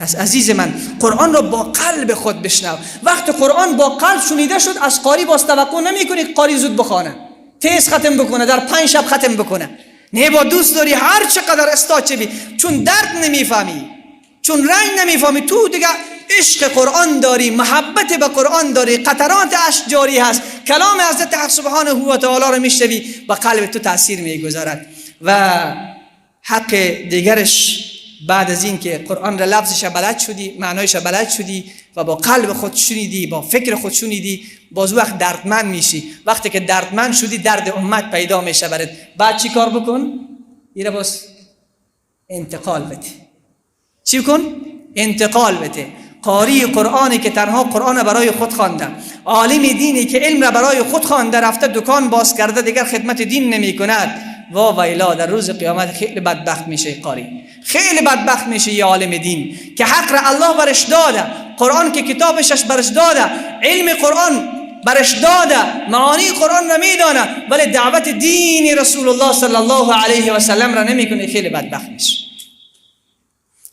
پس عزیز من قرآن را با قلب خود بشنو. وقتی قرآن با قلب شنیده شد از قاری باز توقع نمی‌کنی قاری زود بخونه، تیز ختم بکنه، در 5 شب ختم بکنه. نه، با دوست داری هر چقدر استاد بی، چون درد نمیفهمی، چون رنگ نمیفهمی، تو دیگه عشق قرآن داری، محبت به قرآن داری، قطرات اشک جاری هست، کلام حضرت حق سبحانه و تعالی رو میشنوی و قلب تو تاثیر میگذارد. و حق دیگرش بعد از این که قرآن را لفظش بلد شدی، معنایش بلد شدی و با قلب خود شنیدی، با فکر خود شنیدی، باز وقت دردمند میشی. وقتی که دردمند شدی درد امت پیدا میشه برات. بعد چی کار بکن؟ ایره باز انتقال بده. چی کن؟ انتقال بده. قاری قرآنی که تنها قرآن برای خود خوانده، عالم دینی که علم را برای خود خوانده، رفته دکان باز کرده دیگر خدمت دین نمی کند، وا ویلا، در روز قیامت خیلی بدبخت میشه. قاری خیلی بدبخت میشه. یه عالم دین که حق را الله برش داده، قرآن که کتابش برش داده، علم قرآن برش داده، معانی قرآن را میدانه، ولی دعوت دین رسول الله صلی الله علیه و سلم را نمیکنه، خیلی بدبخت میشه.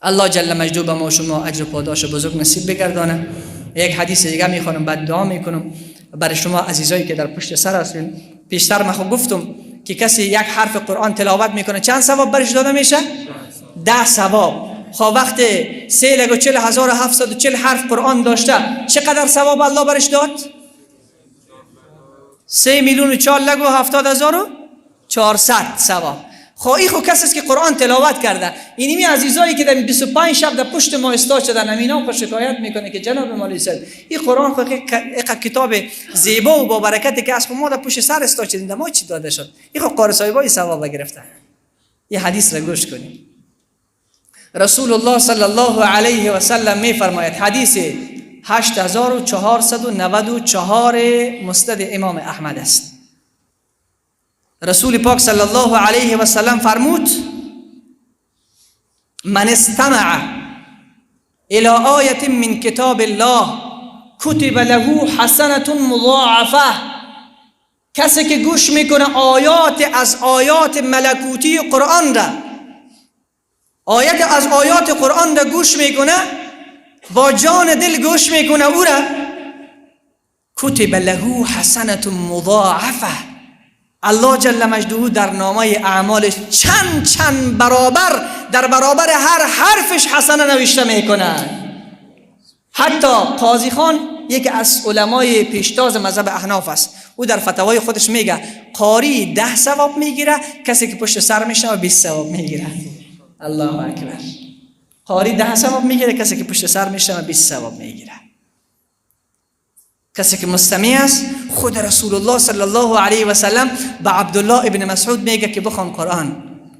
الله جل مجدو به ما شما اجر پاداش بزرگ نصیب بگردانه. یک حدیث دیگه میخوانم بعد دعا میکنم برای شما عزیزایی که در پشت سر هستین. پیشتر من گفتم که کسی یک حرف قرآن تلاوت میکنه چند ثواب برش داده میشه؟ 10 ثواب. خب وقتی 3,40,740 حرف قرآن داشته چقدر ثواب الله برش داد؟ 3,04,70,400 ثواب. خب این خو کسی است که قرآن تلاوت کرده. اینمی عزیزایی که در 25 شب در پشت ما استاد شدن، همینا خو شکایت میکنه که جناب مولوی صاحب این قرآن خو کتاب زیبا و با برکتی که از ما در پشت سر استاد شدیم، ما چی داده شد؟ این خو قاری صاحبای ثواب گرفتن. این حدیث را گوش کنید. رسول الله صلی الله علیه و سلم میفرماید، حدیث 8494 مسند امام احمد است. رسول پاک صلی الله علیه و سلم فرمود: من استمع الى آیه من کتاب الله کتب له حسنة مضاعفه. کسی که گوش میکنه آیات از آیات ملکوتی قرآن را، آیت از آیات قرآن را گوش میکنه، با جان دل گوش میکنه او را، کتب له حسنة مضاعفه. الله جل مجدوه در نامه اعمالش چند برابر در برابر هر حرفش حسنه نوشته میکنه. حتی قاضی خان یکی از علمای پیشتاز مذهب احناف است، او در فتاوای خودش میگه قاری 10 ثواب میگیره، کسی که پشت سر میشه 20 ثواب میگیره. الله اکبر. قاری 10 ثواب میگیره، کسی که پشت سر میشه 20 ثواب میگیره. کسی که مستمع است، خود رسول الله صلی الله علیه و سلم به عبدالله ابن مسعود میگه که بخوان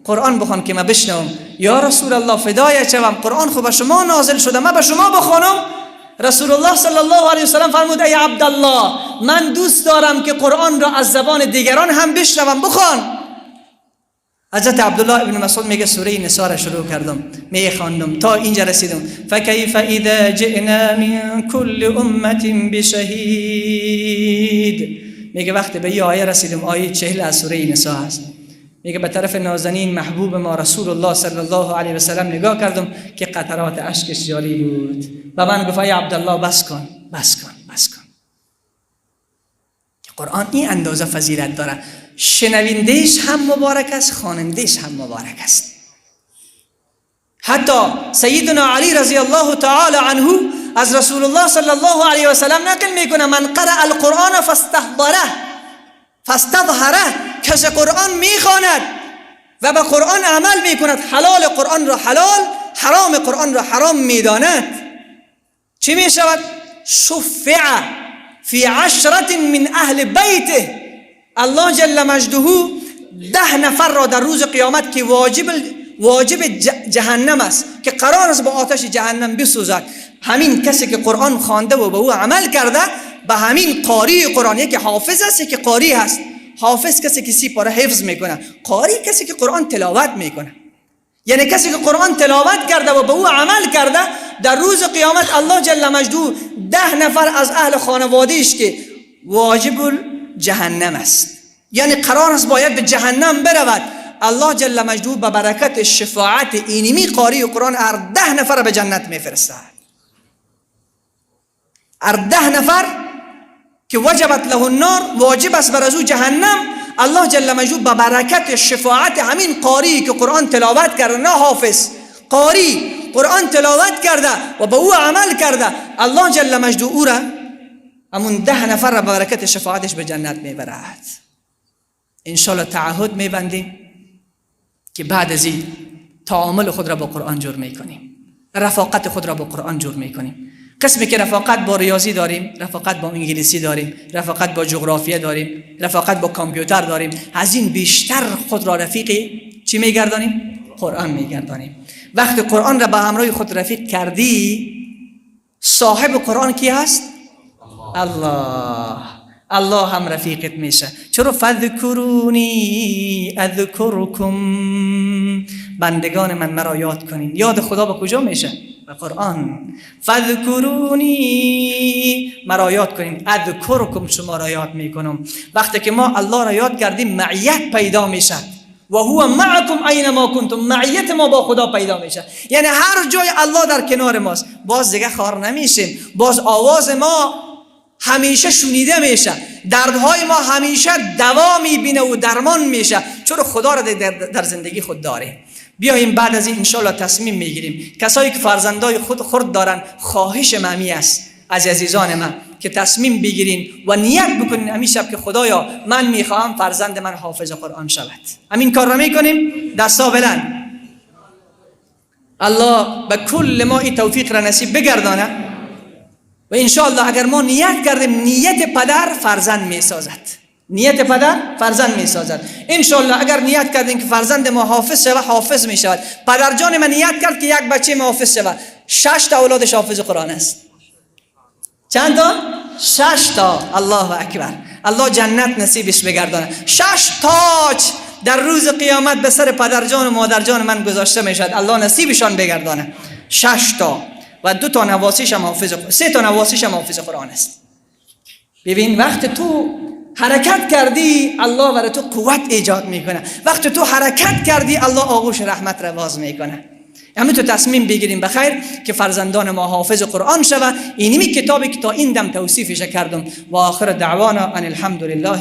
قرآن بخوان که من بشنوم. یا رسول الله فدای شوم، قرآن خو به شما نازل شده، من به شما بخوانم؟ رسول الله صلی الله علیه و سلم فرمود: ای عبدالله، من دوست دارم که قرآن را از زبان دیگران هم بشنوم، بخوان. حضرت عبدالله ابن مسعود میگه سوره نساء را شروع کردم، میخواندم تا اینجا رسیدم. فکیف اذا جئنا من كل امه بشهید. میگه وقتی به این آیه رسیدم، آیه 40 از سوره نساء است، میگه به طرف نازنین محبوب ما رسول الله صلی الله علیه و سلم نگاه کردم که قطرات اشکش جاری بود و من گفتم: ای عبدالله بس کن. قرآن این اندازه فضیلت داره، شنوندهش هم مبارک است، خوانندهش هم مبارک است. حتی سیدنا علی رضی الله تعالی عنه از رسول الله صلی الله علیه و سلم نقل میکنه: من قرأ القرآن فاستظهره. کسی قرآن میخواند و به قرآن عمل میکند، حلال قرآن را حلال، حرام قرآن را حرام میداند، چی میشود؟ شفع فی 10 من اهل بیته. الله جل مجده 10 نفر را در روز قیامت که واجب جهنم است، که قرار است با آتش جهنم بسوزد، همین کسی که قرآن خوانده و به او عمل کرده، به همین قاری قرآن، یکی حافظ است یکی قاری هست. حافظ کسی که 30 پاره حفظ میکنه، قاری کسی که قرآن تلاوت میکنه. یعنی کسی که قرآن تلاوت کرده و به او عمل کرده، در روز قیامت الله جل مجده 10 نفر از اهل خانوادهش که واجب جهنم است، یعنی قرار است باید به جهنم برود، الله جل مجدو به برکت شفاعت اینمی قاری قرآن 10 نفر به جنت میفرستد. 10 نفر که وجبت له النار، واجب است بر از او جهنم، الله جل مجدو به برکت شفاعت همین قاری که قرآن تلاوت کرده، نه حافظ، قاری قرآن تلاوت کرده و به او عمل کرده، الله جل مجدو او را همون 10 نفر را به برکت شفاعتش به جنت میبرد. انشالله تعهد میبندیم که بعد از این تعامل خود را با قرآن جور میکنیم، رفاقت خود را با قرآن جور میکنیم. قسمی که رفاقت با ریاضی داریم، رفاقت با انگلیسی داریم، رفاقت با جغرافیا داریم، رفاقت با کامپیوتر داریم، از این بیشتر خود را رفیقی چی میگردانیم؟ قرآن میگردانیم. وقتی قرآن را به همراه خود رفیق کردی، صاحب قرآن کی هست؟ الله. الله هم رفیقت میشه. چرا؟ فذکرونی اذکرکم، بندگان من مرا یاد کنین. یاد خدا به کجا میشه؟ به قرآن. فذکرونی، مرا یاد کنین، اذکرکم، شما را یاد میکنم. وقتی که ما الله را یاد کردیم معیت پیدا میشه. و هو معکم اینما کنتم، معیت ما با خدا پیدا میشه. یعنی هر جای الله در کنار ماست، باز دیگه خار نمیشیم، باز آواز ما همیشه شنیده میشه، دردهای ما همیشه دوا میبینه و درمان میشه، چون خدا را در زندگی خود داره. بیاییم بعد از این انشالله تصمیم میگیریم. کسایی که فرزندای خود خرد دارن، خواهش ممی است از عزیزان من که تصمیم بگیرین و نیت بکنین همین شب که خدایا من میخواهم فرزند من حافظ قرآن شود. همین کار را میکنیم. دستا بلند. الله به کل ما این توفیق را نصیب بگردانه و انشاءالله اگر ما نیت کردیم، نیت پدر فرزند میسازد. نیت پدر فرزند میسازد. انشاءالله اگر نیت کردیم که فرزند ما حافظ شود، حافظ میشود. پدر جان من نیت کرد که یک بچه ما حافظ شود، 6 تا اولادش حافظ قرآن است. چند تا؟ 6 تا. الله اکبر. الله جنت نصیبش بگردانه. 6 تاج در روز قیامت به سر پدر جان و مادر جان من گذاشته میشد. الله نصیبشان بگردانه. 6 تا و 2 تا نواسیش هم حافظ، 3 تا نواسیش هم حافظ قرآن است. ببین وقت تو حرکت کردی، الله برای تو قوت ایجاد میکنه. وقت تو حرکت کردی، الله آغوش رحمت را باز میکنه. همین تو تصمیم بگیریم بخیر که فرزندان ما حافظ قرآن شود. اینمی کتابی که تا این دم توصیفش کردم. و آخر دعوانا ان الحمدلله